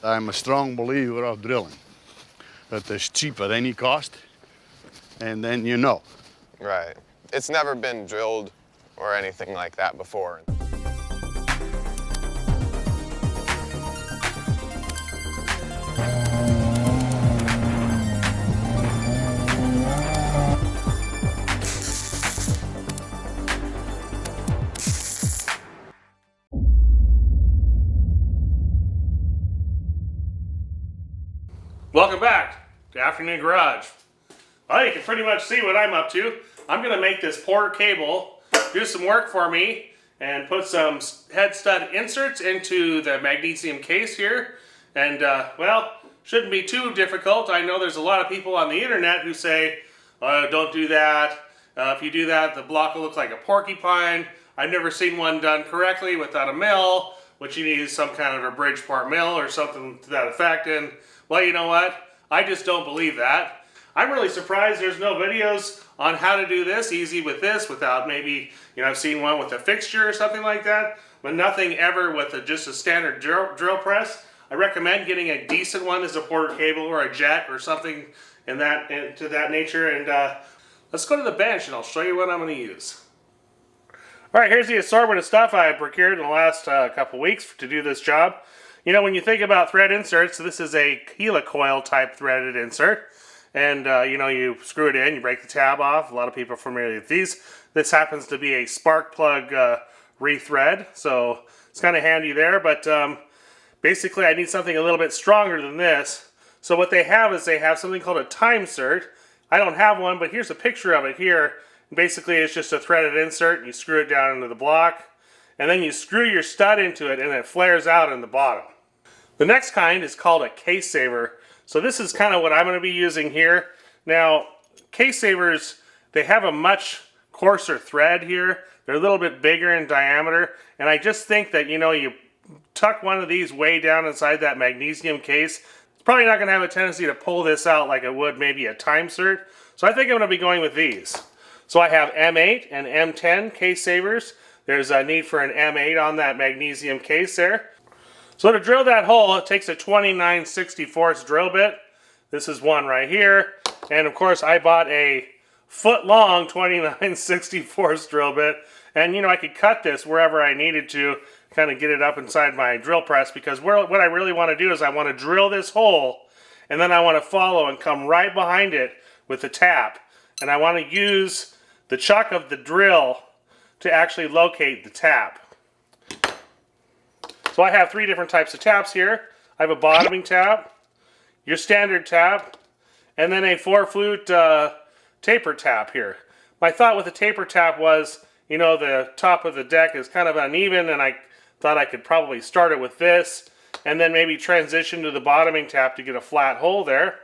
I'm a strong believer of drilling. That is cheap at any cost, and then you know. Right. It's never been drilled or anything like that before. Welcome back to Afternoon Garage. Well, you can pretty much see what I'm up to. I'm going to make this Porsche cable do some work for me and put some head stud inserts into the magnesium case here. And, well, shouldn't be too difficult. I know there's a lot of people on the internet who say, don't do that. If you do that, the block will look like a porcupine. I've never seen one done correctly without a mill, which you need some kind of a Bridgeport mill or something to that effect. And, well, you know what? I just don't believe that. I'm really surprised there's no videos on how to do this easy with this without maybe, I've seen one with a fixture or something like that, but nothing ever with just a standard drill press. I recommend getting a decent one as a Porter cable or a jet or something to that nature. And let's go to the bench and I'll show you what I'm going to use. All right, here's the assortment of stuff I procured in the last couple weeks to do this job. When you think about thread inserts, this is a helicoil type threaded insert. And, you screw it in, you break the tab off. A lot of people are familiar with these. This happens to be a spark plug rethread, so it's kind of handy there. But basically, I need something a little bit stronger than this. So what they have is they have something called a time insert. I don't have one, but here's a picture of it here. Basically, it's just a threaded insert, and you screw it down into the block. And then you screw your stud into it, and it flares out in the bottom. The next kind is called a case saver. So this is kind of what I'm going to be using here. Now, case savers, they have a much coarser thread here. They're a little bit bigger in diameter. And I just think that, you tuck one of these way down inside that magnesium case, it's probably not going to have a tendency to pull this out like it would maybe a time insert. So I think I'm going to be going with these. So I have M8 and M10 case savers. There's a need for an M8 on that magnesium case there. So to drill that hole, it takes a 29/64 drill bit. This is one right here. And of course, I bought a foot-long 29/64 drill bit. And I could cut this wherever I needed to, kind of get it up inside my drill press. Because what I really want to do is I want to drill this hole, and then I want to follow and come right behind it with the tap. And I want to use the chuck of the drill to actually locate the tap. So I have three different types of taps here. I have a bottoming tap, your standard tap, and then a 4-flute taper tap here. My thought with the taper tap was, the top of the deck is kind of uneven, and I thought I could probably start it with this, and then maybe transition to the bottoming tap to get a flat hole there.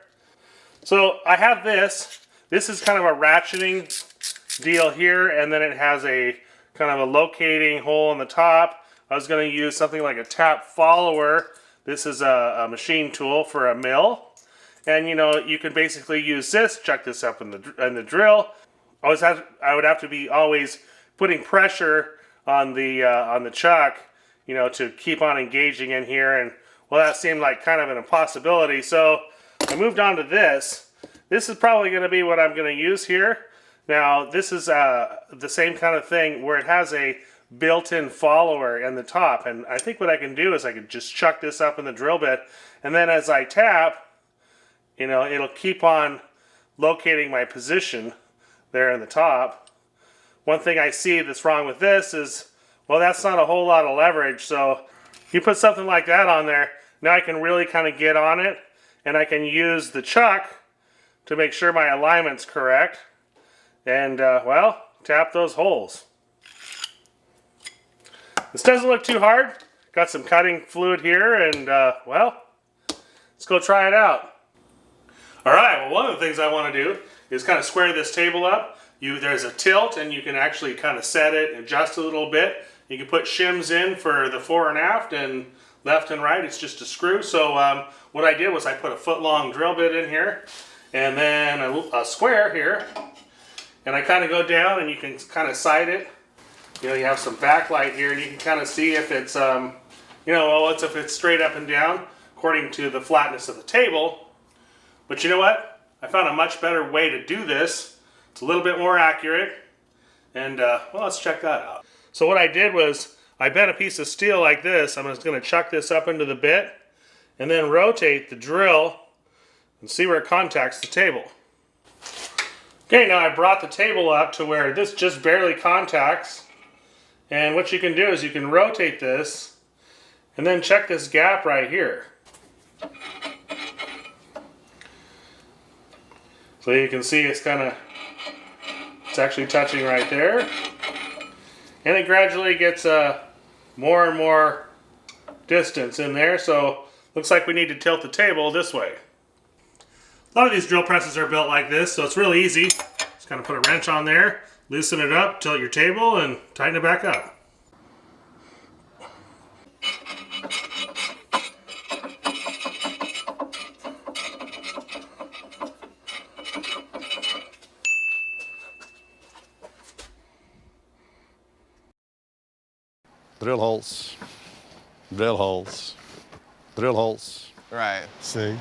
So I have this. This is kind of a ratcheting deal here, and then it has a kind of a locating hole in the top. I was going to use something like a tap follower. This is a machine tool for a mill. And you can basically use this, chuck this up in the drill. I would have to be always putting pressure on the chuck, to keep on engaging in here. And well, that seemed like kind of an impossibility. So I moved on to this. This is probably going to be what I'm going to use here. Now, this is the same kind of thing where it has a built-in follower in the top, and I think what I can do is I can just chuck this up in the drill bit, and then as I tap, it'll keep on locating my position there in the top. One thing I see that's wrong with this is, well, that's not a whole lot of leverage, so you put something like that on there, now I can really kind of get on it, and I can use the chuck to make sure my alignment's correct, and well, tap those holes. This doesn't look too hard. Got some cutting fluid here, and well, let's go try it out. All right, well, one of the things I want to do is kind of square this table up. There's a tilt, and you can actually kind of set it and adjust a little bit. You can put shims in for the fore and aft, and left and right, it's just a screw. So what I did was I put a foot-long drill bit in here, and then a square here, and I kind of go down, and you can kind of sight it. You have some backlight here, and you can kind of see if it's, if it's straight up and down. Of according to the flatness of the table. But you know what? I found a much better way to do this. It's a little bit more accurate. And well, let's check that out. So what I did was I bent a piece of steel like this. I'm just going to chuck this up into the bit and then rotate the drill and see where it contacts the table. Okay, now I brought the table up to where this just barely contacts. And what you can do is you can rotate this and then check this gap right here. So you can see it's actually touching right there. And it gradually gets more and more distance in there. So looks like we need to tilt the table this way. A lot of these drill presses are built like this, so it's really easy. Just kind of put a wrench on there, loosen it up, tilt your table, and tighten it back up. Drill holes, drill holes, drill holes. Right. See?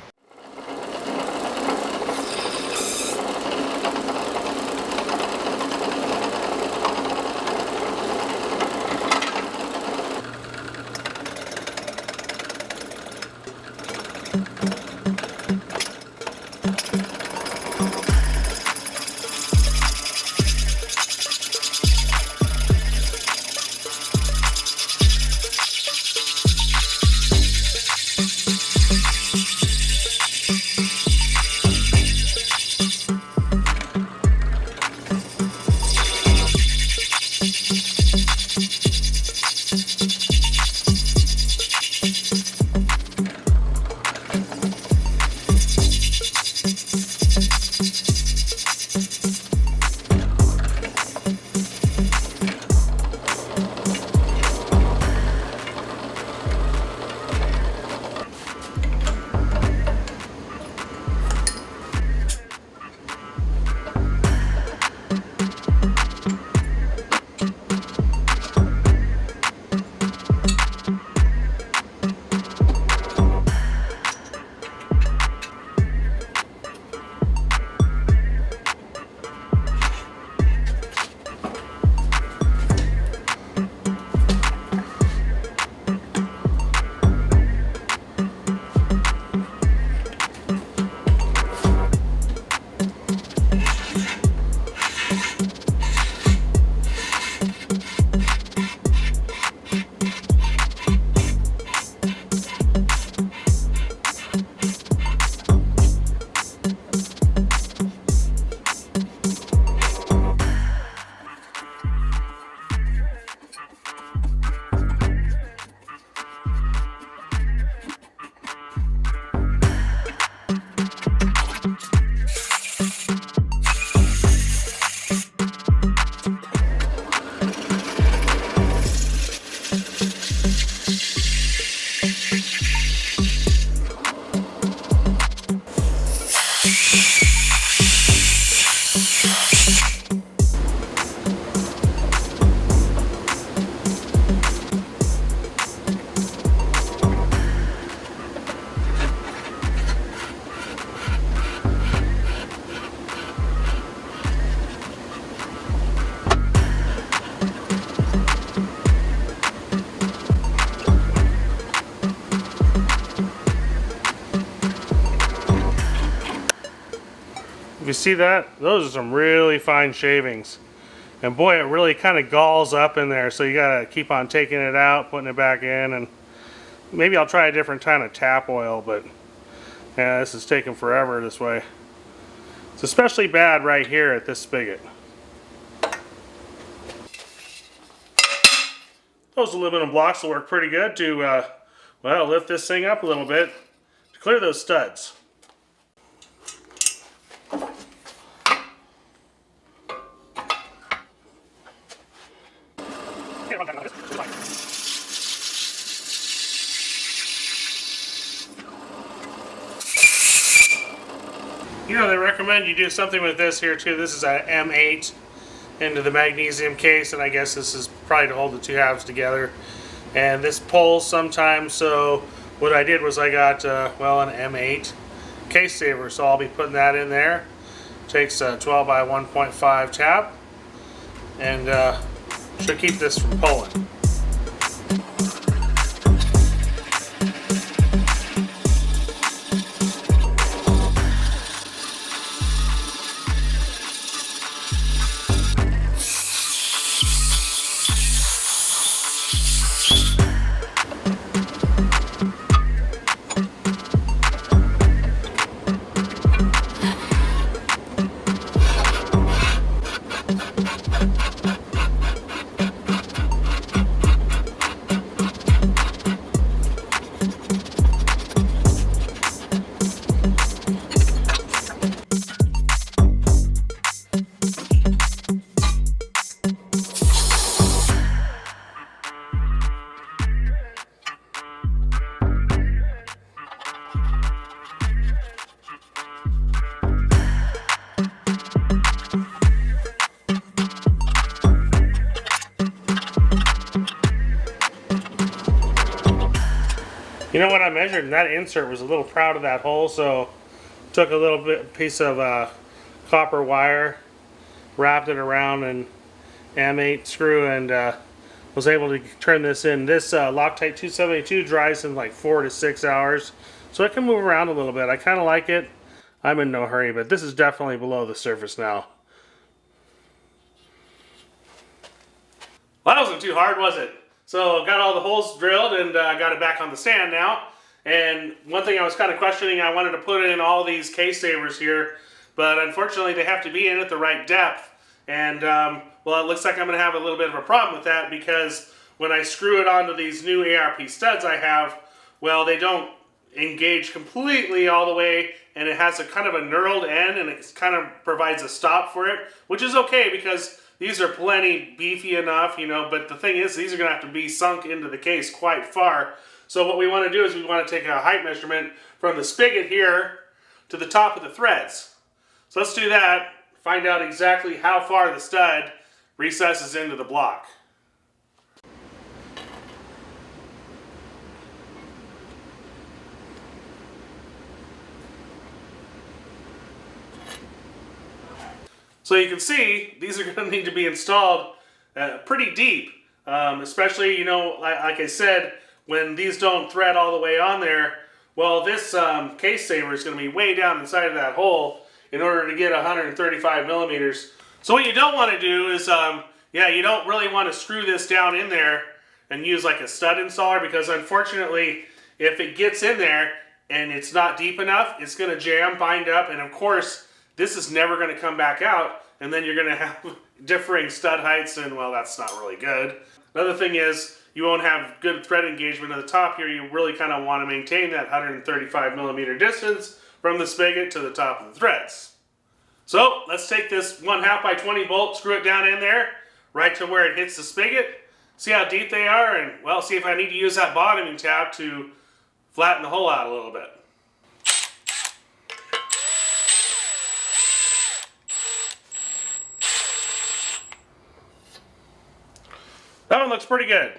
If you see that, those are some really fine shavings. And boy, it really kind of galls up in there, so you gotta keep on taking it out, putting it back in, and maybe I'll try a different kind of tap oil, but yeah, this is taking forever this way. It's especially bad right here at this spigot. Those aluminum blocks will work pretty good to, well, lift this thing up a little bit to clear those studs. You know, they recommend you do something with this here too. This is a M8 into the magnesium case, and I guess this is probably to hold the two halves together. And this pulls sometimes, so what I did was I got, well, an M8 case saver, so I'll be putting that in there. Takes a 12 by 1.5 tap, and should keep this from pulling. You know what I measured, and that insert was a little proud of that hole, so took a little piece of copper wire, wrapped it around an M8 screw, and was able to turn this in. This Loctite 272 dries in like 4 to 6 hours, so it can move around a little bit. I kind of like it. I'm in no hurry, but this is definitely below the surface now. Well, that wasn't too hard, was it? So got all the holes drilled and got it back on the stand now. And one thing I was kind of questioning, I wanted to put in all these case savers here, but unfortunately they have to be in at the right depth. And well, it looks like I'm going to have a little bit of a problem with that, because when I screw it onto these new ARP studs I have, well, they don't engage completely all the way, and it has a kind of a knurled end, and it kind of provides a stop for it, which is okay because these are plenty beefy enough, you know, but the thing is, these are going to have to be sunk into the case quite far. So what we want to do is we want to take a height measurement from the spigot here to the top of the threads. So let's do that, find out exactly how far the stud recesses into the block. So you can see these are going to need to be installed pretty deep, especially, you know, like I said, when these don't thread all the way on there, well, this case saver is going to be way down inside of that hole in order to get 135 millimeters. So what you don't want to do is, yeah, you don't really want to screw this down in there and use like a stud installer, because unfortunately, if it gets in there and it's not deep enough, it's going to jam, bind up, and of course, this is never going to come back out, and then you're going to have differing stud heights, and well, that's not really good. Another thing is, you won't have good thread engagement at the top here. You really kind of want to maintain that 135 millimeter distance from the spigot to the top of the threads. So let's take this 1/2 by 20 bolt, screw it down in there, right to where it hits the spigot, see how deep they are, and well, see if I need to use that bottoming tab to flatten the hole out a little bit. That one looks pretty good.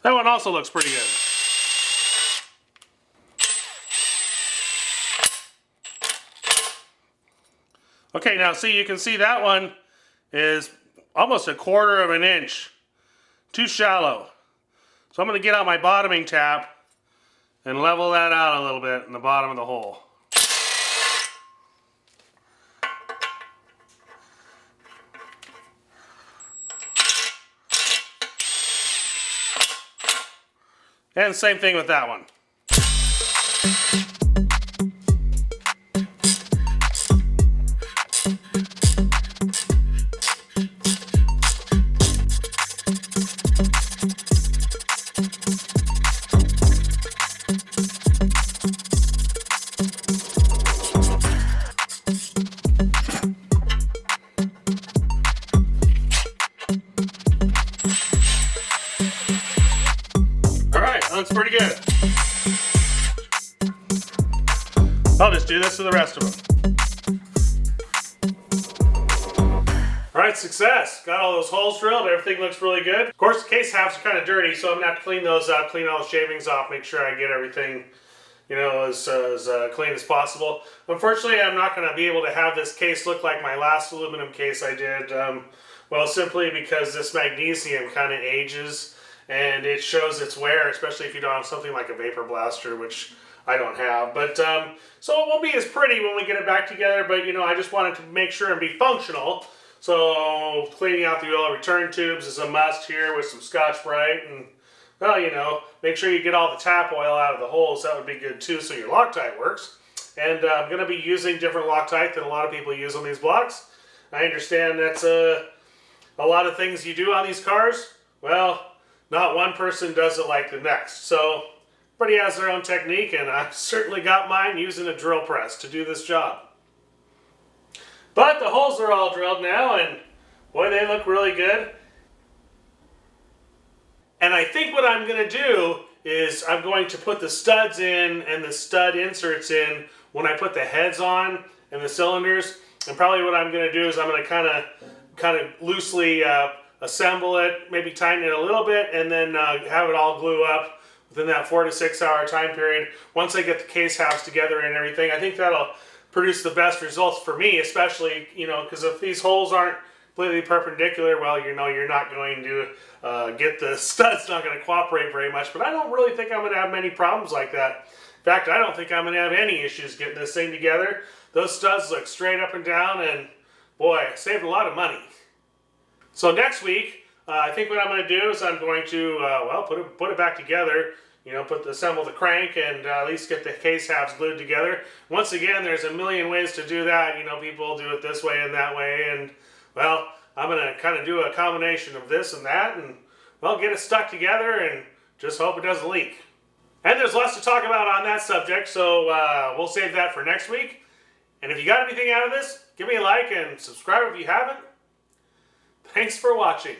That one also looks pretty good. Okay, now see, you can see that one is almost 1/4 of an inch too shallow. So I'm going to get out my bottoming tap and level that out a little bit in the bottom of the hole. And same thing with that one. Alright, that's pretty good. I'll just do this to the rest of them. Alright, success. Got all those holes drilled. Everything looks really good. Of course, the case halves are kind of dirty, so I'm going to have to clean those up, clean all the shavings off, make sure I get everything, you know, as clean as possible. Unfortunately, I'm not going to be able to have this case look like my last aluminum case I did. Well, simply because this magnesium kind of ages and it shows its wear, especially if you don't have something like a vapor blaster, which I don't have. But so it won't be as pretty when we get it back together, but you know, I just wanted to make sure and be functional. So cleaning out the oil return tubes is a must here with some Scotch-Brite, and well, you know, make sure you get all the tap oil out of the holes. That would be good too, so your Loctite works. And I'm going to be using different Loctite than a lot of people use on these blocks. I understand that's a lot of things you do on these cars. Well, not one person does it like the next. So everybody has their own technique, and I've certainly got mine using a drill press to do this job. But the holes are all drilled now, and boy, they look really good. And I think what I'm going to do is I'm going to put the studs in and the stud inserts in when I put the heads on and the cylinders. And probably what I'm going to do is I'm going to kind of loosely assemble it, maybe tighten it a little bit, and then have it all glue up within that 4 to 6 hour time period. Once I get the case halves together and everything, I think that'll produce the best results for me, especially, you know, because if these holes aren't completely perpendicular, well, you know, you're not going to get the studs not going to cooperate very much. But I don't really think I'm going to have many problems like that. In fact, I don't think I'm going to have any issues getting this thing together. Those studs look straight up and down, and boy, I saved a lot of money. So next week, I think what I'm going to do is I'm going to, well, put it back together. You know, assemble the crank and at least get the case halves glued together. Once again, there's a million ways to do that. You know, people do it this way and that way, and well, I'm going to kind of do a combination of this and that, and well, get it stuck together and just hope it doesn't leak. And there's lots to talk about on that subject, so we'll save that for next week. And if you got anything out of this, give me a like and subscribe if you haven't. Thanks for watching.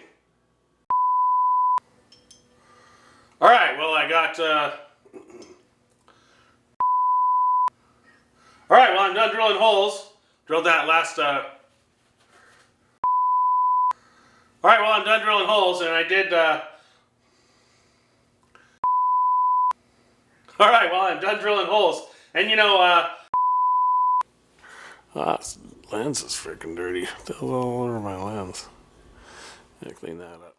Alright, well, I got, Alright, well, I'm done drilling holes. Drilled that last, Alright, well, I'm done drilling holes, and I did, Alright, well, I'm done drilling holes, and you know, this lens is freaking dirty. What the hell's all over my lens? I clean that up.